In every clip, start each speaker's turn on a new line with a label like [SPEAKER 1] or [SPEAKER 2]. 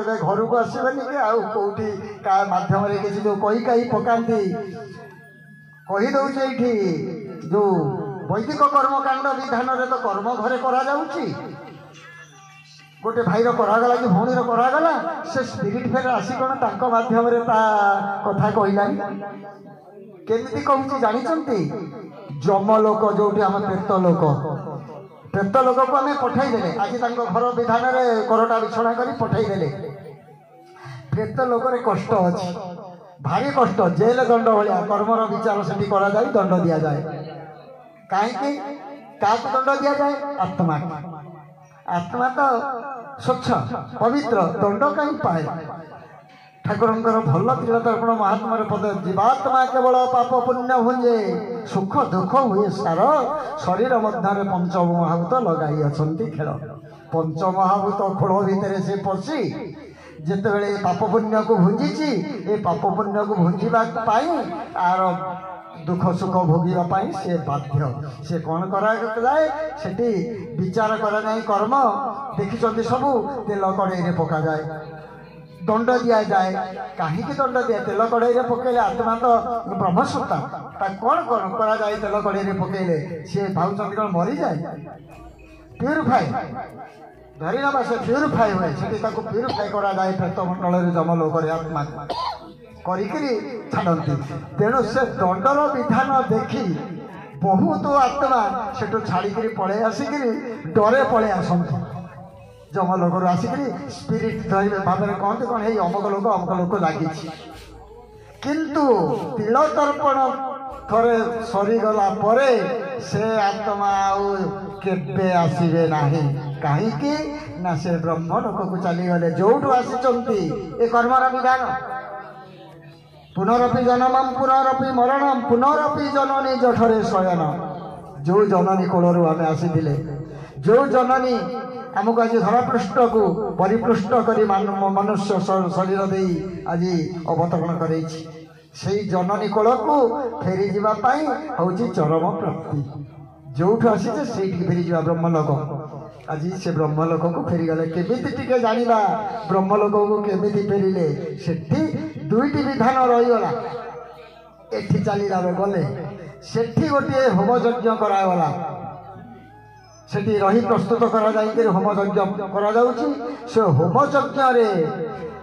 [SPEAKER 1] केवे घर को आसबेनि कि आउ कौटी का माध्यम किसी जो कही कही पकाती कहीदे ये जो वैदिक कर्मकांड विधान तो कर्म घरे करा गोटे भाईर करागला कि भौणीर करागला से स्पिरिट फेर आसी कौन तांको माध्यम कथा कहलानी केमिति कहूँ जानी जमलोक जो आम प्रेत लोक को आम पठाईदे आज घर विधान में करटा बिछड़ा कर पठाईदे प्रेत लोक कष्ट अच्छी भारी कष्ट जेल दंड भाया कर्मर विचार से दंड दि जाए कहीं क्या दंड दि जाए आत्मा आत्मा तो स्वच्छ पवित्र दंड कहीं पाए ठाकुर भल त्रिलतर्पण महात्मा पद जीवात्मा केवल पाप पुण्य भुंजे सुख दुख हुए सार शरीर मध्य पंचमहाभूत लगाई अच्छा खेल पंचमहाभूत खोल भितर से पशि जिते बड़े पाप पुण्य को भुंजी ए पाप पुण्य को भुंजा आर दुख सुख भोगापी सी बाध्य सी कौन कराए सेठी विचार करा नहीं कर्म देखी सबू तेल कड़े पका जाए दंड दि जाए कहीं दंड दिए तेल कड़े पकड़े आत्मा तो ब्रह्मसत्ता कौन कौन करा जाए तेल कड़े पकड़े सी भावुं कौन मरी जाए प्यूरिफाई धरी ना से प्यूरिफाई हुए से प्यूरिफाई करा जाए प्रेतमंडल जमलोक आत्मा करी छाड़ती तेणु से दंडर विधान देखी बहुत आत्मा से छाड़ी पलि आसिक डरे पलि आसती जमलोक आसिक स्पिरिट भाव में कहते कौन है अमुक लोक लगी किंतु तिल तर्पण थरे सरीगला परे से आत्मा केबे आसबे नहीं कहीं ना से ब्रह्मलोक को चलीगले जोठू आसी कर्मर विधान पुनरपि जन्मम पुनरपि मरणम पुनरपि जननी जठरे शयन जो जननी कोलू आम आसी जो जननी आमको आज धरापृष्ठ को परिपृष्ट कर मनुष्य शरीर दे आज अवतरण कर जननी कोल को फेरी जावाई हूँ चरम प्राप्ति जोठू आसीचे से फेरी जा ब्रह्मलोक आज से ब्रह्मलोक को फेरीगले केमिति टिके जानिबा ब्रह्मलोक को केमिति फेरिले सेठी दुईटी विधान रहीगला एठी चलीला गले सेठी गोटे होम यज्ञ करागला सेठी रही प्रस्तुत करा जाई होम यज्ञ करा जाउची से होम यज्ञ रे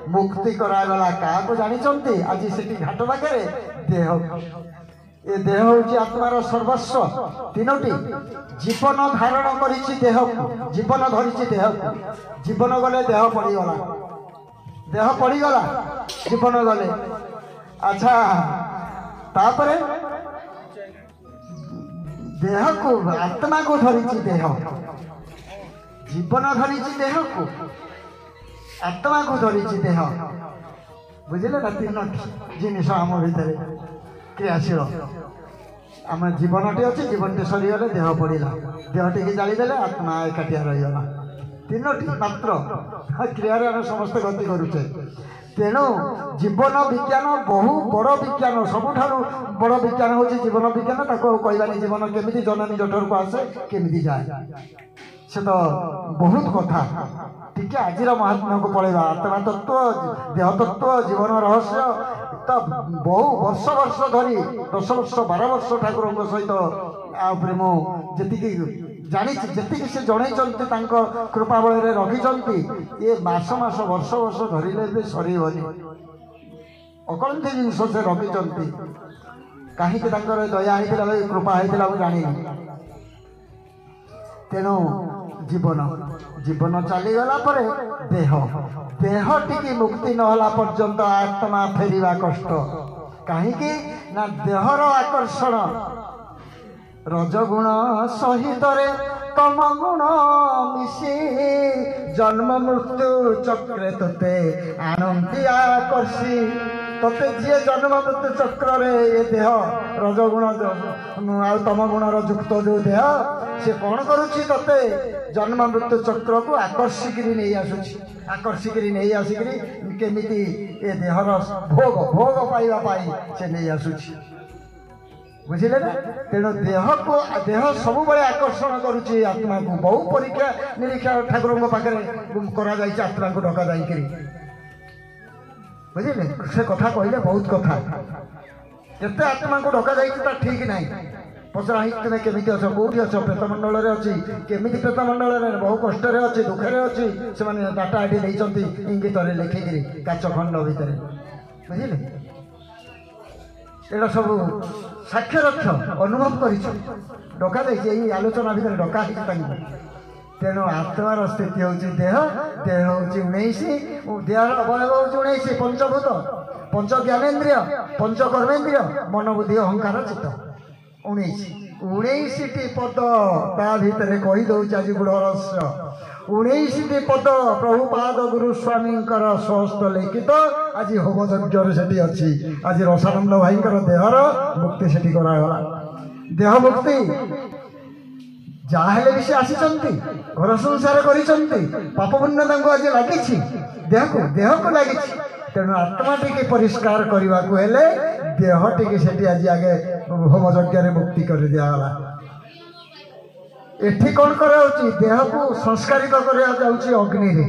[SPEAKER 1] मुक्ति करागला क्या को जानी आज सेठी घाट पाखे देह ए देह हूँ आत्मार सर्वस्व तीनोटी जीवन धारण करिछि देह जीवन धरिछि देह जीवन गले देह पड़ीगला जीवन गले अच्छा तापरे देह को आत्मा को धरिछि देह जीवन धरिछि देह को आत्मा को धरिछि देह बुझिले ना तीनोटी जिनिस आम भितर क्रियाशील आम जीवनटी अच्छे जीवनटी सरीगले देह पड़ा देह टी जालीदे आत्मा एकाठिया रहीगला तीनोटी मात्र क्रिया आम समस्त गति करुचे तेणु जीवन विज्ञान बहु बड़ विज्ञान सबुठ बड़ विज्ञान हूँ जीवन विज्ञान कहवानी जीवन केमी जननी जठर को आसे केमी जाए से तो बहुत कथा टी आज महात्मा को पलैवा आत्मा तत्व देह तत्व जीवन रहस्य तो बहु वर्ष वर्ष धरी 10 वर्ष 12 वर्ष ठाकुर सहित आउे मुझे जानी जी से जनई कृपा बल रखी ये मास मास वर्ष वर्ष धरले भी सरबनी अकलंथी जिनस से रखी कहीं दया होता कृपा होता मुझे जानी तेणु जीवन जीवन चलीगला देह देह टी मुक्ति नहला पर्यंत आत्मा फेरिया कष्ट कहीं ना देहर आकर्षण रजगुण सहित तम गुण मिशी जन्म मृत्यु चक्रे तते आनंदी आकर्षी तते जी जन्म मृत्यु चक्र ये देह रजगुण तम गुण युक्त जो देह से कौन करुच्ची तते जन्म मृत्यु चक्र को आकर्षिक नहीं आसुची आकर्षिक नहीं आसिक केमिति ए देहर भोग भोग पाइबापी से नहीं आसुची बुझिले ना तेणु देह को देह सब बड़े आकर्षण करुच्ची आत्मा को बहु परीक्षा निरीक्षा ठाकुर पाखे करा आत्मा को डका जाकि बुझे से कथा कहले बहुत कथा केते आत्मा को डका जाइए ठीक ना पचरा तुम्हें केमी अच कौटी अच प्रेतमंडल अच्छी केमी प्रेतमंडल बहु कष्ट अच्छी दुखे अच्छी से डाटा ये इंगित लिखिकी काच खंड भितर बुझे एटा सब साक्ष्य रक्ष अनुभव कर डका जाइए आलोचना भितर डका तेणु आत्मार स्थिति हूँ देह देह हूँ 19 देहर अवयव हूँ 19 पंचभूत पंच ज्ञानेन्द्रिय पंच कर्मेन्द्रिय मन बुद्धि अहंकार चित्त 19 टी पद ता भितर कही दौच आज गुड़ रहस्य 19 टी पद प्रभुपाद गुरुस्वामी सहस्त लिखित आज होम यज्ञ से अच्छी आज रसानंद भाई देहर मुक्ति से करागला देह मुक्ति जहाँ भी सी आसी घर संसार कर पुण्य आज लगी देह को लगी तेणु आत्मा टी परिष्कार करने को हेले देह टी से आज आगे होम यज्ञ मुक्ति कर दिगला एठी कौन करा देह को संस्कारित कर अग्नि रे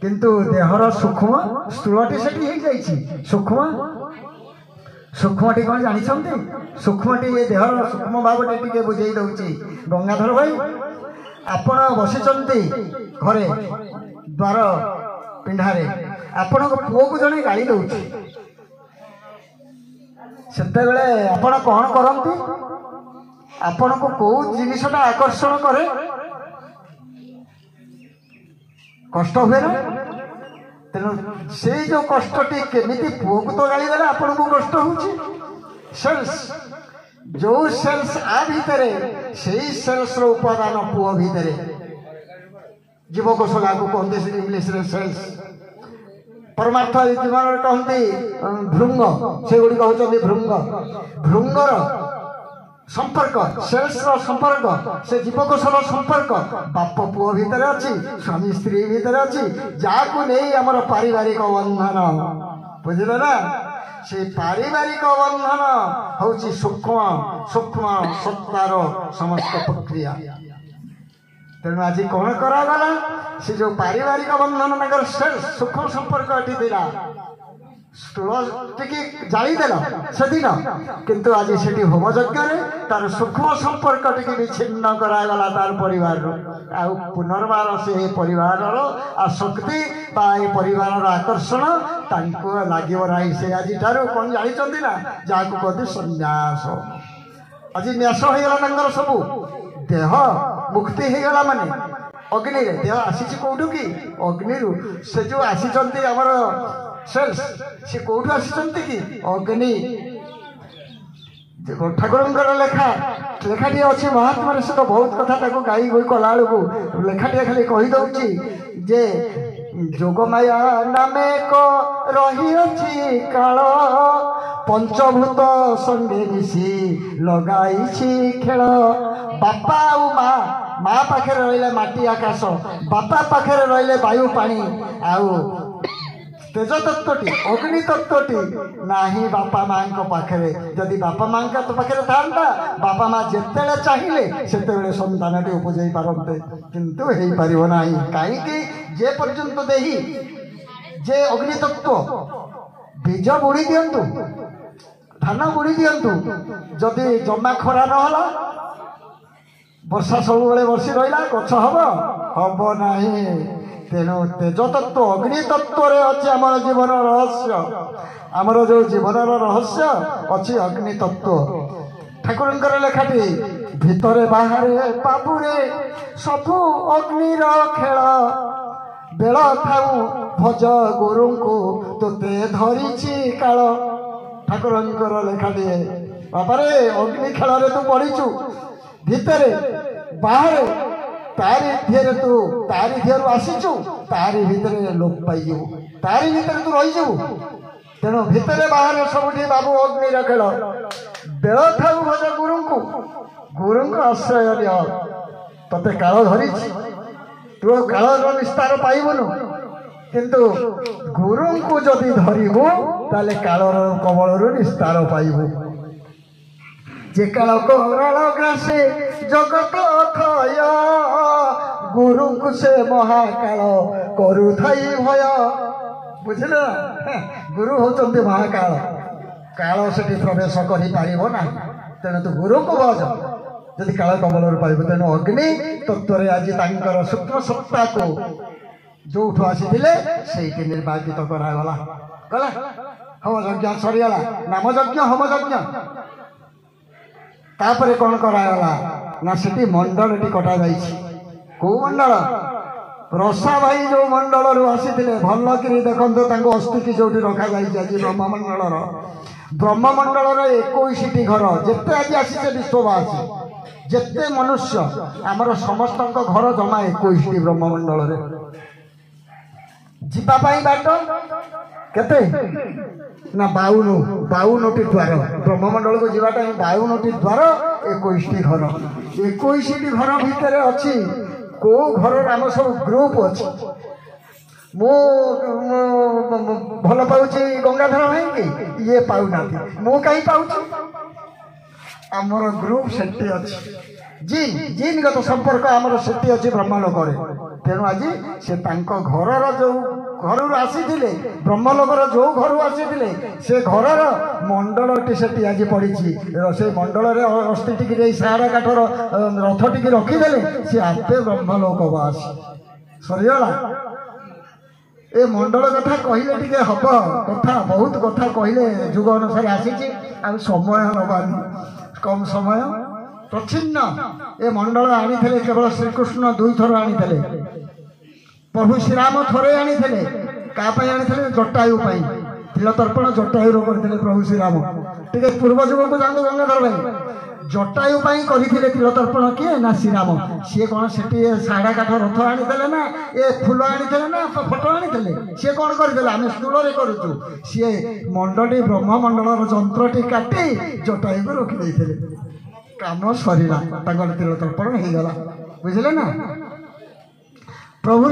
[SPEAKER 1] किंतु देहर सूक्ष्म स्थूलटी से सूक्ष्म सूक्ष्मटी कौन जानी सूक्ष्मटी ये देहर सूक्ष्म भावटी टे बुझे दौची गंगाधर भाई आपण बसी घरे द्वार पिंढारे आपण पुओ को जड़े गाड़ी दौची सेते बेले आपण कौन करती आपण को कौ जिनिसटा आकर्षण करे कष्ट हुए ना तेणु से जो कष्टटी केमी पुओ को तो गाड़ी देले आपण को कष्ट होल्स जो सेल्स आ भितर से सेल्स उपादान पुओ भितर जीवकोशला को कहते इंग्लीश रे सेल्स परमार्थ जीवन कहते भृंग से गुड़ी कहते भृंग भृंगर संपर्क सेल्स संपर्क से जीवकोशर संपर्क बाप पुओ भितर अच्छी स्वामी स्त्री भितर अच्छी जहाँ नहीं आमर पारिवारिक बंधन बुझे ना से पारिवारिक बंधन हूँ सूक्ष्म सूक्ष्म सत्तार समस्त प्रक्रिया तेणु आज कौन करागला से जो पारिवारिक बंधन सेल्स सूक्ष्म संपर्क दिला स्थूल टी जादेल से दिन किंतु आज से होम यज्ञ तार सूक्ष्म संपर्क टी विच्छिन्न करागला तार परिवार पुनर्बार से परिवार आसक्ति परिवार आकर्षण लगे ना से आज कौन जानी ना जहाँ को कहते संन्यास आज न्यास होगा सबू देह मुक्ति होगा माने अग्नि रे देह आसी कौटू कि अग्नि से जो आसी आमर सेल्स से कौटू आसी कि अग्नि ठाकुर लेखा लेखाटी अच्छी महात्मा से तो बहुत कथा गाई गई कला बेलू लेखाटी खाली कहीदे जे जोगमाया नामे को रही अच्छी काल पंचभूत संगे मिसी लगाई खेल बापा और माँ पाखे रही माटी आकाश बापा पाखे रही वायु पानी आउ तेज तत्वटी अग्नि तत्वटी नाही बापा माँ पाखे जदि बापा माँ पाखे था बापा माँ जिते चाहिए से सन्तान उपजे पारते किंतु हो पार ना कहीं जे पर्यंत देही जे अग्नि तत्व बीज बुड़ी दिंतु धान बुड़ी दिंतु जदि जमा खरा नहला वर्षा सब बेले बर्षि रहा गछ हम ना तेणु तेज तत्व अग्नि तत्व अच्छे आम जीवन रहस्य आमर जो जीवन रहस्य अच्छी अग्नि तत्व ठाकुर लेखाटी भितरे बाहरे बाबुरे सबू अग्निर खेल बेल थाऊ भज गुरु को तोते धरी काल ठाकुर लेखाटी बाबारे अग्नि खेल तू पढ़ीचु भितरे बाहरे तारी धियर तू तारी धियर आसीचु तारी भितर लोप पाइजु तारी भितर तू रहीजु तेणु भितर बाहर सबुठी बाबू अग्नि खेल बेल थाऊ भज गुरु को आश्रय दिय तते काल धरी तू काल निस्तार पाइबुनु किंतु गुरु को जदि धरबू ताले कालर कबल निस्तार पाइबू जे काल कराल ग्रासे जगत थय गुरु को से महाकाल करू थाई भय ବୁଝିଲ ଗୁରୁ ହଉଛନ୍ତି ମହାକାଳ କାଳ ସେଠି ପ୍ରବେଶ କରିପାରିବ ନାହିଁ ତେଣୁ ତୁ ଗୁରୁଙ୍କୁ ଭଜ ଯଦି କାଳ କବଳରୁ ପାଇବ ତେଣୁ ଅଗ୍ନି ତତ୍ତ୍ୱରେ ଆଜି ତାଙ୍କର ସୂକ୍ଷ୍ମ ସତ୍ତାକୁ ଯୋଉଠୁ ଆସିଥିଲେ ସେଇଠି ନିର୍ବାଚିତ କରାଗଲା ଗଲା ହୋମ ଯଜ୍ଞ ସରିଗଲା ନାମ ଯଜ୍ଞ ହୋମ ଯଜ୍ଞ ତାପରେ କ'ଣ କରାଗଲା ନା ସେଠି ମଣ୍ଡଳଟି କଟାଯାଇଛି କୋଉ ମଣ୍ଡଳ ରସା ଭାଇ ଯୋଉ ମଣ୍ଡଳରୁ ଆସିଥିଲେ ଭଲ କିରି ଦେଖନ୍ତୁ ତାଙ୍କୁ ଅସ୍ଥିକି ଯୋଉଠି ରଖାଯାଇଛି ଆଜି ବ୍ରହ୍ମମଣ୍ଡଳର 21ଟି ଘର ଯେତେ ଆଜି ଆସିছে ବିଶ୍ୱବାସୀ ଯେତେ ମନୁଷ୍ୟ ଆମର ସମସ୍ତଙ୍କ ଘର ଜମା 21ଟି ବ୍ରହ୍ମମଣ୍ଡଳରେ ଯିବା ପାଇଁ ବାଟ କେତେ ନା 52ଟି ଦ୍ୱାର ବ୍ରହ୍ମମଣ୍ଡଳକୁ ଯିବା ପାଇଁ 52ଟି ଦ୍ୱାର 21ଟି ଘର 21ଟି ଘର ଭିତରେ ଅଛି କୋଉ ଘରର ଆମ ସବୁ ଗ୍ରୁପ ଅଛି ମୁଁ ଭଲ ପାଉଛି ଗଙ୍ଗାଧର ଭାଇକି ଇଏ ପାଉନାହାନ୍ତି ମୁଁ କାହିଁ ପାଉଛି ଆମର ଗ୍ରୁପ ସେଠି ଅଛି ଜିନ୍ଗତ ସମ୍ପର୍କ ଆମର ସେଠି ଅଛି ବ୍ରହ୍ମଲୋକରେ ତେଣୁ ଆଜି ସେ ତାଙ୍କ ଘରର ଯୋଉ ଘରରୁ ଆସିଥିଲେ ବ୍ରହ୍ମଲୋକର ଯୋଉ ଘରୁ ଆସିଥିଲେ ସେ ଘରର ମଣ୍ଡଳଟି ସେଠି ଆଜି ପଡ଼ିଛି ସେ ମଣ୍ଡଳରେ ଅସ୍ଥି ଟିକେ ଯାଇ ସାର କାଠର ରଥ ଟିକେ ରଖିଦେଲେ ସେ ଆପେ ବ୍ରହ୍ମଲୋକ ବାସ ସରିଗଲା ଏ ମଣ୍ଡଳ କଥା କହିଲେ ଟିକେ ହବ କଥା ବହୁତ କଥା କହିଲେ ଯୁଗ ଅନୁସାରେ ଆସିଛି ଆଉ ସମୟ ନବାନି କମ ସମୟ ପ୍ରଚ୍ଛିନ୍ନ ଏ ମଣ୍ଡଳ ଆଣିଥିଲେ କେବଳ ଶ୍ରୀକୃଷ୍ଣ 2 ଥର ଆଣିଥିଲେ ପ୍ରଭୁ ଶ୍ରୀରାମ ଥରେ ଆଣିଥିଲେ କାହା ପାଇଁ ଆଣିଥିଲେ ଜଟାୟୁ ପାଇଁ ତିଳ ତର୍ପଣ ଜଟାୟୁର କରିଥିଲେ ପ୍ରଭୁ ଶ୍ରୀରାମ ଟିକେ ପୂର୍ବ ଯୁଗକୁ ଯାଆନ୍ତୁ ଗଙ୍ଗାଧର ଭାଇ ଜଟାୟୁ ପାଇଁ କରିଥିଲେ ତିଳ ତର୍ପଣ କିଏ ନା ଶ୍ରୀରାମ ସିଏ କ'ଣ ସେଠି ଶାଢ଼ା କାଠ ରଥ ଆଣିଥିଲେ ନା ଏ ଫୁଲ ଆଣିଥିଲେ ନା ଫଟୋ ଆଣିଥିଲେ ସିଏ କ'ଣ କରିଥିଲେ ଆମେ ସ୍ଥୂଳରେ କରୁଛୁ ସିଏ ମଣ୍ଡଟି ବ୍ରହ୍ମମଣ୍ଡଳର ଯନ୍ତ୍ରଟି କାଟି ଜଟାୟୁକୁ ରଖିଦେଇଥିଲେ କାମ ସରିଲା ତାଙ୍କର ତିଳ ତର୍ପଣ ହେଇଗଲା ବୁଝିଲେ ନା ପ୍ରଭୁ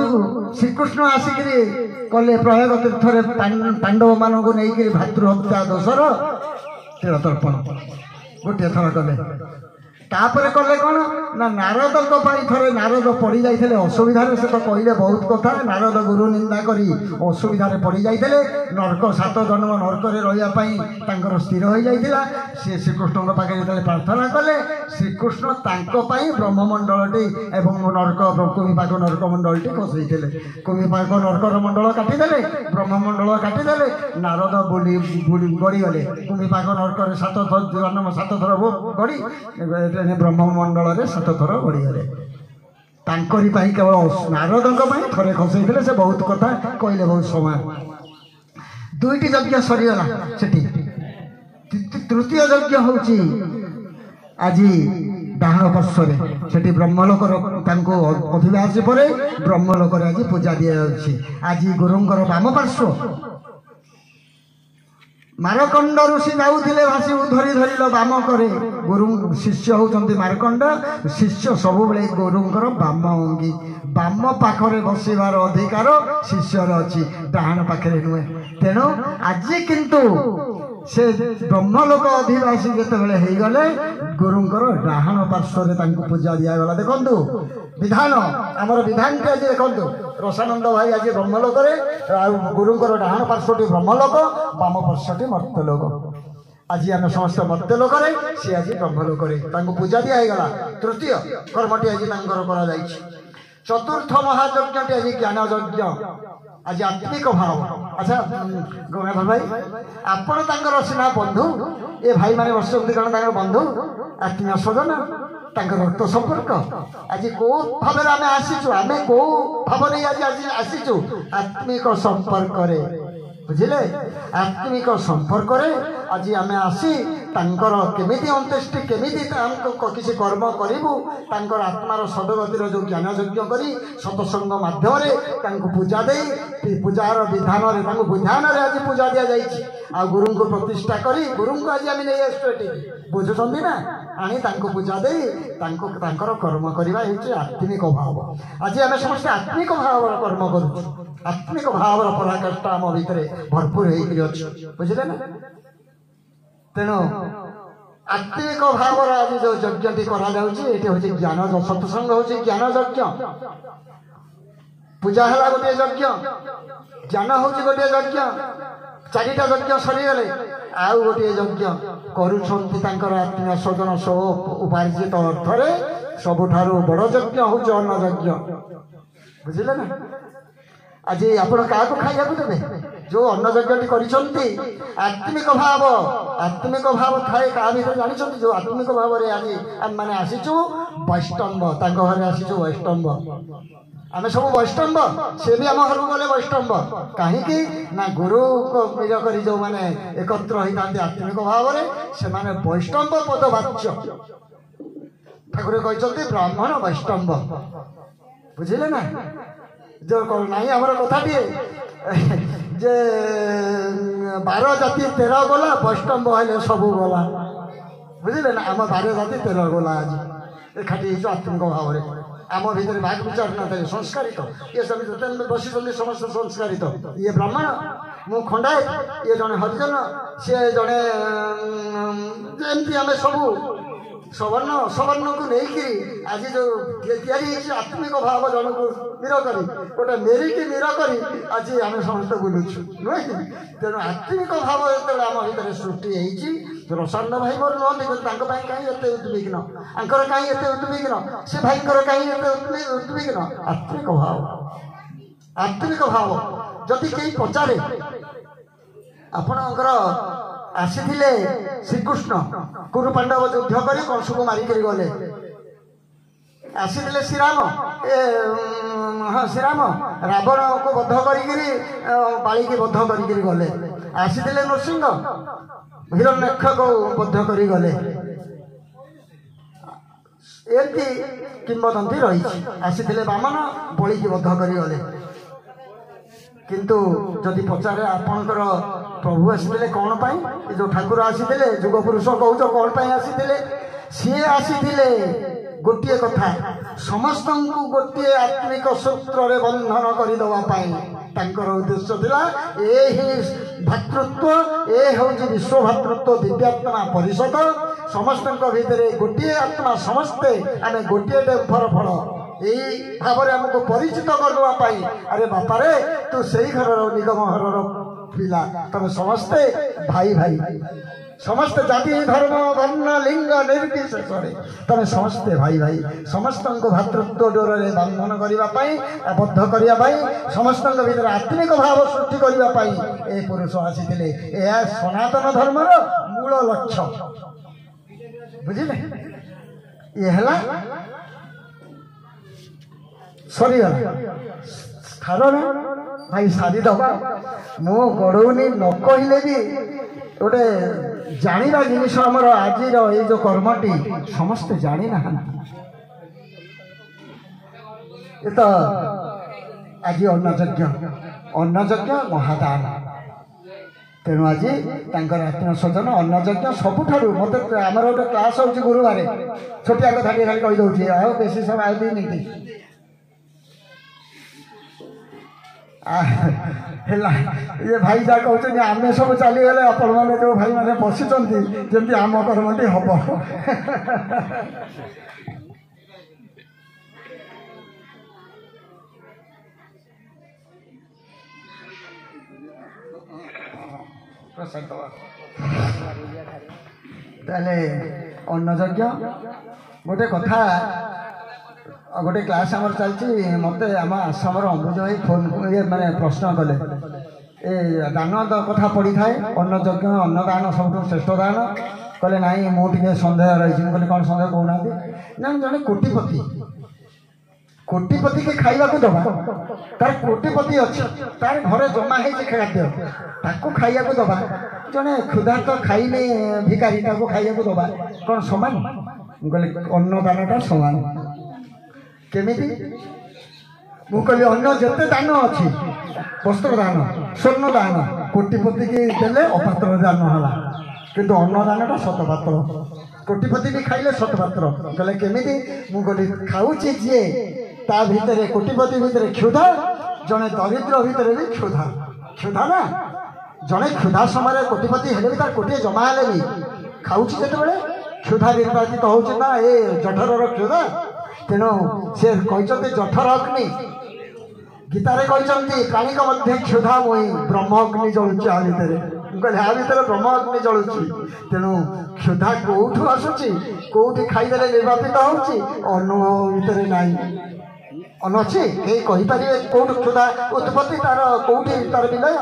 [SPEAKER 1] ଶ୍ରୀକୃଷ୍ଣ ଆସିକିରି କଲେ ପ୍ରୟାଗ ତୀର୍ଥରେ ପାଣ୍ଡବମାନଙ୍କୁ ନେଇକିରି ଭାତୃ ହତ୍ୟା ଦୋଷର ତିଳ ତର୍ପଣ ଗୋଟିଏ ଥର କଲେ ତାପରେ କଲେ କ'ଣ ନା ନାରଦଙ୍କ ପାଇଁ ଥରେ ନାରଦ ପଡ଼ିଯାଇଥିଲେ ଅସୁବିଧାରେ ସେ ତ କହିଲେ ବହୁତ କଥା ନାରଦ ଗୁରୁ ନିନ୍ଦା କରି ଅସୁବିଧାରେ ପଡ଼ିଯାଇଥିଲେ ନର୍କ 7 ଜନ୍ମ ନର୍କରେ ରହିବା ପାଇଁ ତାଙ୍କର ସ୍ଥିର ହୋଇଯାଇଥିଲା ସେ ଶ୍ରୀକୃଷ୍ଣଙ୍କ ପାଖରେ ଯେତେବେଳେ ପ୍ରାର୍ଥନା କଲେ ଶ୍ରୀକୃଷ୍ଣ ତାଙ୍କ ପାଇଁ ବ୍ରହ୍ମମଣ୍ଡଳଟି ଏବଂ କୁମିପାକ ନର୍କମଣ୍ଡଳଟି ଖସେଇଥିଲେ କୁମିପାକ ନର୍କର ମଣ୍ଡଳ କାଟିଦେଲେ ବ୍ରହ୍ମମଣ୍ଡଳ କାଟିଦେଲେ ନାରଦ ଗଡ଼ିଗଲେ କୁମିପାକ ନର୍କରେ 7 ଥର ଗଡ଼ି ବ୍ରହ୍ମମଣ୍ଡଳରେ 7 ଥର ଗଡ଼ିଗଲେ ତାଙ୍କରି ପାଇଁ କେବଳ ନାରଦଙ୍କ ପାଇଁ ଥରେ ଖସେଇଥିଲେ ସେ ବହୁତ କଥା କହିଲେ ବହୁତ ସମୟ 2ଟି ଯଜ୍ଞ ସରିଗଲା ସେଠି ତୃତୀୟ ଯଜ୍ଞ ହେଉଛି ଆଜି ଡାହାଣ ପାର୍ଶ୍ୱରେ ସେଠି ବ୍ରହ୍ମଲୋକର ତାଙ୍କୁ ଅଧିବାସ ପରେ ବ୍ରହ୍ମଲୋକରେ ଆଜି ପୂଜା ଦିଆଯାଉଛି ଆଜି ଗୁରୁଙ୍କର ବାମ ପାର୍ଶ୍ୱ ମାରକଣ୍ଡ ଋଷି ଯାଉଥିଲେ ଭାସି ଧରିଲ ବାମ କରେ ଗୁରୁ ଶିଷ୍ୟ ହେଉଛନ୍ତି ମାରକଣ୍ଡ ଶିଷ୍ୟ ସବୁବେଳେ ଗୁରୁଙ୍କର ବାମ ଅଙ୍ଗୀ ବାମ ପାଖରେ ବସିବାର ଅଧିକାର ଶିଷ୍ୟର ଅଛି ଡାହାଣ ପାଖରେ ନୁହେଁ ତେଣୁ ଆଜି କିନ୍ତୁ ସେ ବ୍ରହ୍ମଲୋକ ଅଧିବାସୀ ଯେତେବେଳେ ହେଇଗଲେ ଗୁରୁଙ୍କର ଡାହାଣ ପାର୍ଶ୍ୱରେ ତାଙ୍କୁ ପୂଜା ଦିଆଗଲା ଦେଖନ୍ତୁ ବିଧାନ ଆମର ବିଧାନଟି ଆଜି ଦେଖନ୍ତୁ ରସାନନ୍ଦ ଭାଇ ଆଜି ବ୍ରହ୍ମଲୋକରେ ଆଉ ଗୁରୁଙ୍କର ଡାହାଣ ପାର୍ଶ୍ୱଟି ବ୍ରହ୍ମଲୋକ ବାମ ପାର୍ଶ୍ୱଟି ମର୍ତ୍ତ୍ୟଲୋକ ଆଜି ଆମେ ସମସ୍ତେ ମର୍ତ୍ତ୍ୟଲୋକରେ ସେ ଆଜି ବ୍ରହ୍ମଲୋକରେ ତାଙ୍କୁ ପୂଜା ଦିଆହେଇଗଲା ତୃତୀୟ କର୍ମଟି ଆଜି ତାଙ୍କର କରାଯାଇଛି ଚତୁର୍ଥ ମହାଯଜ୍ଞଟି ଆଜି ଜ୍ଞାନ ଯଜ୍ଞ ଆଜି ଆତ୍ମିକ ଭାବ ଆଚ୍ଛା ଗଙ୍ଗାଧର ଭାଇ ଆପଣ ତାଙ୍କର ସିନା ବନ୍ଧୁ ଏ ଭାଇମାନେ ବସିଛନ୍ତି କାରଣ ତାଙ୍କର ବନ୍ଧୁ ଆତ୍ମୀୟ ସ୍ୱଜନ ତାଙ୍କର ରକ୍ତ ସମ୍ପର୍କ ଆଜି କୋଉ ଭାବରେ ଆମେ ଆସିଛୁ ଆମେ କୋଉ ଭାବରେ ଆଜି ଆସିଛୁ ଆତ୍ମିକ ସମ୍ପର୍କରେ ବୁଝିଲେ ଆତ୍ମିକ ସମ୍ପର୍କରେ ଆଜି ଆମେ ଆସି ତାଙ୍କର କେମିତି ଅନ୍त्यେଷ୍ଟି କେମିତି କିଛି କର୍ମ କରିବୁ ତାଙ୍କର ଆତ୍ମାର ସଦଗତିର ଯେଉଁ ଜ୍ଞାନ ଯଜ୍ଞ କରି ସତ୍ସଙ୍ଗ ମାଧ୍ୟମରେ ତାଙ୍କୁ ପୂଜା ଦେଇ ପୂଜାର ବିଧାନରେ ତାଙ୍କୁ ବିଧାନରେ ଆଜି ପୂଜା ଦିଆଯାଇଛି ଆଉ ଗୁରୁଙ୍କୁ ପ୍ରତିଷ୍ଠା କରି ଗୁରୁଙ୍କୁ ଆଜି ଆମେ ନେଇ ଆସିଛୁ ଏଠି ବୁଝୁଛନ୍ତି ନା ଆଣି ତାଙ୍କୁ ପୂଜା ଦେଇ ତାଙ୍କର କର୍ମ କରିବା ହେଉଛି ଆତ୍ମିକ ଭାବ ଆଜି ଆମେ ସମସ୍ତେ ଆତ୍ମିକ ଭାବର କର୍ମ କରୁଛୁ ଆତ୍ମିକ ଭାବର ପରାକାଷ୍ଠା ଆମ ଭିତରେ ଭରପୁର ହେଇକରି ଅଛି ବୁଝିଲେ ନା ତେଣୁ ଆତ୍ମିକ ଭାବର ଆଜି ଯେଉଁ ଯଜ୍ଞଟି କରାଯାଉଛି ଏଠି ହେଉଛି ଜ୍ଞାନ ସତ୍ସଙ୍ଗ ହେଉଛି ଜ୍ଞାନ ଯଜ୍ଞ पूजा है गोटे यज्ञ ज्ञान हूँ गोटे यज्ञ चारिटा यज्ञ सरीगले आउ गोटे यज्ञ कर आत्मीय स्वजन सब उपार्जित अर्थ सबुठारु बड़ यज्ञ हूँ अन्न यज्ञ बुझिले ना। आज आप खाइबा देवे जो अन्न यज्ञ करिसंती आत्मिक भाव थाए क्या भीतर जानी जो आत्मिक भाव में आज आम मैंने आसीचु वैष्णव घर आसीचु वैष्णव आम सब वैष्णव सी भी आम घर को गले वैष्णव कहीं ना गुरु को मिल कर जो मैंने एकत्र होता आत्मिक भाव में से वैष्णव पदवाच्य ठाकुर कहते ब्राह्मण वैष्णव बुझिले ना जो ना आमर कथाटे जे 12 जाति 13 गला वैष्णव हेले सबू गला बुझिले ना आम 12 जाति 13 गला आज एकाठी आत्मिक भाव में आम भीतर भाग विचार न संस्कारित ये सब बसी समस्त संस्कारित ये ब्राह्मण मु खंडायत ये जड़े हरिजन सी जड़े एमती आम सबू सवर्ण सवर्ण को लेकिन आज जो आत्मिक भाव जन को मीर कर गोटे मेरिट मीर कर आज आम समस्त बुलुचु नुहे तेणु आत्मिक भाव जो आम भर सृष्टि रसान्न भाई मोर नुहति कहीं उद्विग्न आंकर कहीं उद्विग्न से भाई कहीं उद्विग्न आत्मिक भाव जदि कहीं पचारे आपणकर आसीथिले श्रीकृष्ण कुरु पांडव युद्ध कर कंस को मारिक गले आसीथिले श्रीराम हाँ श्रीराम रावण को बद्ध करी बद्ध कर गले आसीथिले नृसिंह हिरण्यक्ष को बद्ध कर गले एमती किंवदंती रही आसीथिले वामन बलि की बद्ध कर गले किंतु जदि पचारे आपणकर प्रभु आसीथिले कौन पाई जो ठाकुर आसीथिले जुग पुरुष कहूच कौन पाई आसीथिले सी आसीथिले गोटे कथा समस्त को गोटे आत्मिक सूत्र रे बंधन करदेवा तांकर उद्देश्य थिला एही भातृत्व ए हूँ विश्व भातृत्व दिव्यात्मा परिषद समस्त भितर गोटे आत्मा समस्ते आम गोटे फर फल यही भाव आमको परिचित करदेवाई अरे बापा रे तू से घर निगम घर पिला तुम समस्ते भाई भाई समस्त जाति धर्म वर्ण लिंग निर्विशेष तुम समस्ते भाई भाई समस्त भातृत्व डोर बंधन करने आबद्ध करने समस्त भीतर आत्मिक भाव सृष्टि करने ए पुरुष आसी यह सनातन धर्मर मूल लक्ष्य बुझिले ये है सरीगला स्थान भाई सारीदबा मो गड़ौनी न कहले भी गोटे जाना जिनिस आमर आज ये जो कर्मटी समस्ते जानी ना ये तो आज अन्नयज्ञ महादान तेणु आज आत्मीय स्वजन अन्नयज्ञ सबुठ मत आम गोटे क्लास हो गुरुवार छोटिया कथा खाली कहीदे आओ बेसी समय आए नहीं ये भाई जहाँ कहते आम सब चलीगले आपण मैंने जो भाई मैंने बसी जमी आम कर्मटी हम ताले अन्नयज्ञ गोटे कथा गोटे क्लास आमर चलती मत आम आसाम अम्बुज भाई फोन ये मैंने प्रश्न कले ए दान कथा पड़ी थाए अन्नयज्ञ अन्नदान सब श्रेष्ठ दान कहले नाई मुझे सन्देह रही कहले कौन सन्देह कहना ना जड़े कोटिपति के खाइबा को दबा तार कोटिपति अच्छे तार घरे जमा है खाद्य ताको खाइबा को दबा जड़े क्षुधा तो खाइने भिकारी ताको खाइबा को दबा कौन समान कहले अन्नदानटा समान केमिति मु कहली अन्य जिते दान अच्छी वस्त्र दान स्वर्ण दान कोटिपति की देले अपात्र दान है किंतु अन्नदानटा शतपात्र कोटिपति भी खाइले शतपात्र कहले केमिति मु कहली खाऊची जी ता भितर कोटिपति भितर क्षुधा जड़े दरिद्र भितर भी क्षुधा ना जड़े क्षुधा समय कोटिपति हेले भी तार कोटिए जमा हेले भी खाऊची जेतेबेले क्षुधा निर्वाचित होउची ना ए जठरर क्षुधा तेणु से कहते जठर अग्नि गीतारे कहते प्राणी मध्य क्षुधा मुई ब्रह्मअग्नि जलुची आ भितर कहले आ भितर ब्रह्मअग्नि जलुची तेणु क्षुधा कौठू आसुची कौटी खाईदे निर्वापित होची अनुभव भितर नाई अन अच्छे कहीं कहींपारे कौट क्षुधा उत्पत्ति तार कौटी तार विलय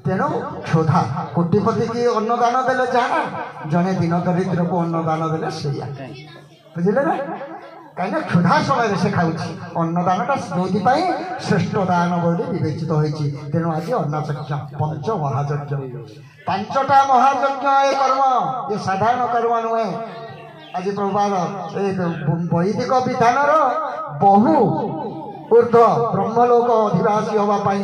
[SPEAKER 1] तेणु क्षुधा कोटिपति की अन्नदान देले जाना जड़े दिन दरिद्र को अन्नदान देले सैया बुझे ना कहीं क्षुधा समय से खाऊ अन्नदानटा जो श्रेष्ठ दान बोली विवेचित होती तेणु आज अन्नचक्ष पंच महायज्ञ पांचटा महायज्ञ ए कर्म ये साधारण कर्म नुहे आज प्रभुपाद वैदिक विधान बहु ऊर्ध ब्रह्मलोक अधिवासी होगापाई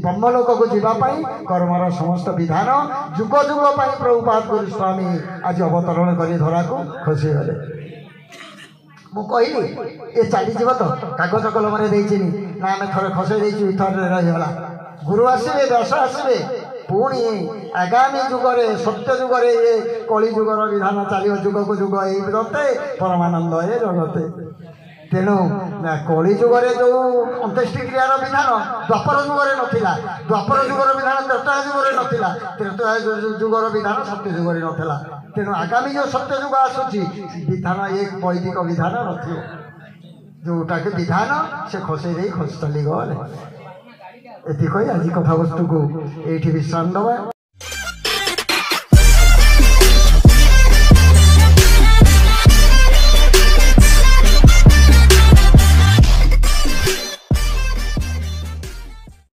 [SPEAKER 1] ब्रह्मलोक को जीवाई कर्मर समस्त विधान जुग जुग प्रभुपाद गुरु स्वामी आज अवतरण कर धरा को खसी गले मु कहली ये चलीज तो कागज कलम ना आम थे खसई थर रहीगला गुरु आसवे व्यास आसवे पुणी आगामी जुगरे सत्य जुगरे ये कली जुगर विधान चलो जुग को जुग ये जगते परमानंद ये जगते तेणु कली जुगरे जो अंत्येष्टि क्रियार विधान द्वापर जुगरे नथिला द्वापर जुगर विधान त्रेता जुगरे नथिला त्रेता जुगर विधान सत्य जुगरे नथिला तेणु आगामी जो सत्य जुग आसूची विधान एक वैदिक विधान नथियो जोटा के विधान से खसई खस चली गले एति कही आज कथा वस्तु को ये विश्राम दबा।